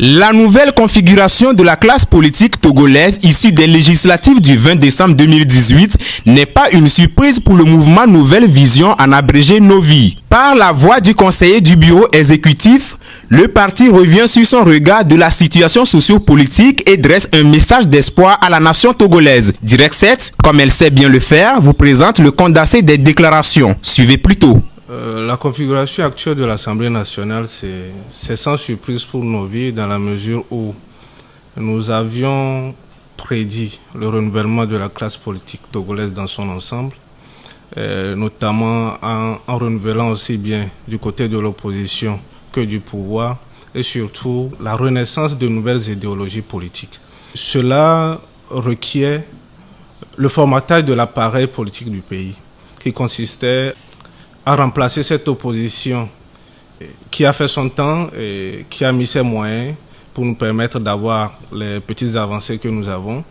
La nouvelle configuration de la classe politique togolaise issue des législatives du 20 décembre 2018 n'est pas une surprise pour le mouvement Nouvelle Vision, en abrégé Novi. Par la voix du conseiller du bureau exécutif, le parti revient sur son regard de la situation sociopolitique et dresse un message d'espoir à la nation togolaise. Direct 7, comme elle sait bien le faire, vous présente le condensé des déclarations. Suivez plutôt. La configuration actuelle de l'Assemblée nationale, c'est sans surprise pour Novi, dans la mesure où nous avions prédit le renouvellement de la classe politique togolaise dans son ensemble, notamment en renouvelant aussi bien du côté de l'opposition que du pouvoir, et surtout la renaissance de nouvelles idéologies politiques. Cela requiert le formatage de l'appareil politique du pays, qui consistait à remplacer cette opposition qui a fait son temps et qui a mis ses moyens pour nous permettre d'avoir les petites avancées que nous avons,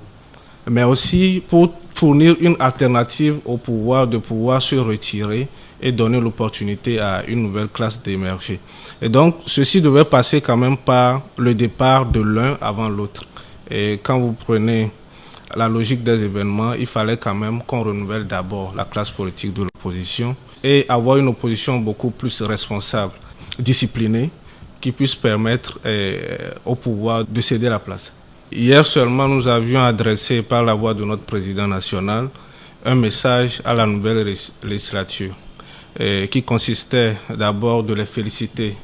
mais aussi pour fournir une alternative au pouvoir, de pouvoir se retirer et donner l'opportunité à une nouvelle classe d'émerger. Et donc, ceci devait passer quand même par le départ de l'un avant l'autre. Et quand vous prenez la logique des événements, il fallait quand même qu'on renouvelle d'abord la classe politique de l'opposition et avoir une opposition beaucoup plus responsable, disciplinée, qui puisse permettre au pouvoir de céder la place. Hier seulement, nous avions adressé par la voix de notre président national un message à la nouvelle législature qui consistait d'abord de les féliciter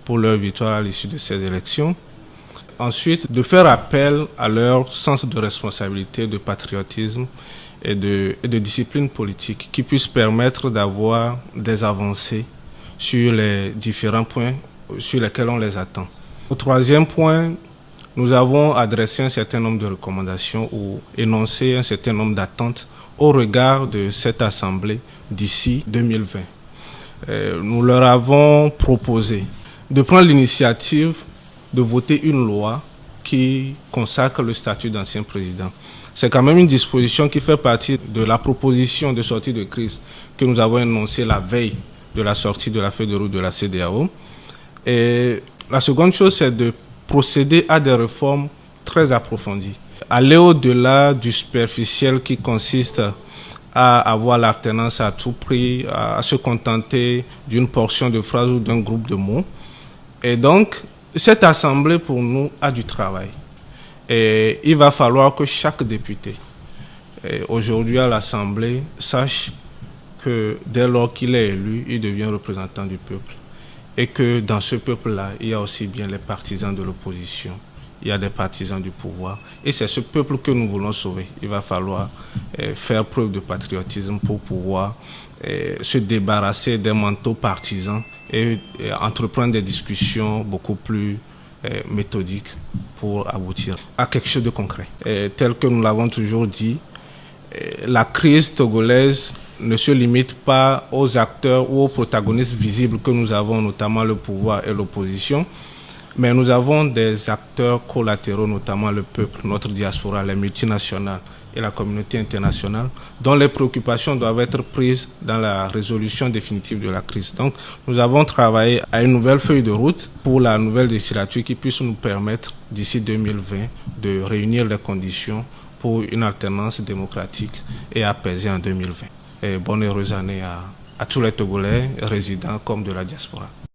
pour leur victoire à l'issue de ces élections. Ensuite, de faire appel à leur sens de responsabilité, de patriotisme et de discipline politique qui puisse permettre d'avoir des avancées sur les différents points sur lesquels on les attend. Au troisième point, nous avons adressé un certain nombre de recommandations ou énoncé un certain nombre d'attentes au regard de cette Assemblée d'ici 2020. Nous leur avons proposé de prendre l'initiative de voter une loi qui consacre le statut d'ancien président. C'est quand même une disposition qui fait partie de la proposition de sortie de crise que nous avons énoncée la veille de la sortie de la feuille de route de la CEDEAO. Et la seconde chose, c'est de procéder à des réformes très approfondies. Aller au-delà du superficiel qui consiste à avoir l'alternance à tout prix, à se contenter d'une portion de phrase ou d'un groupe de mots. Et donc, cette Assemblée, pour nous, a du travail. Et il va falloir que chaque député, aujourd'hui à l'Assemblée, sache que dès lors qu'il est élu, il devient représentant du peuple. Et que dans ce peuple-là, il y a aussi bien les partisans de l'opposition, il y a des partisans du pouvoir. Et c'est ce peuple que nous voulons sauver. Il va falloir faire preuve de patriotisme pour pouvoir se débarrasser des manteaux partisans et entreprendre des discussions beaucoup plus méthodiques pour aboutir à quelque chose de concret. Tel que nous l'avons toujours dit, la crise togolaise ne se limite pas aux acteurs ou aux protagonistes visibles que nous avons, notamment le pouvoir et l'opposition, mais nous avons des acteurs collatéraux, notamment le peuple, notre diaspora, les multinationales et la communauté internationale, dont les préoccupations doivent être prises dans la résolution définitive de la crise. Donc, nous avons travaillé à une nouvelle feuille de route pour la nouvelle législature qui puisse nous permettre, d'ici 2020, de réunir les conditions pour une alternance démocratique et apaisée en 2020. Et bonne heureuse année à tous les Togolais, résidents comme de la diaspora.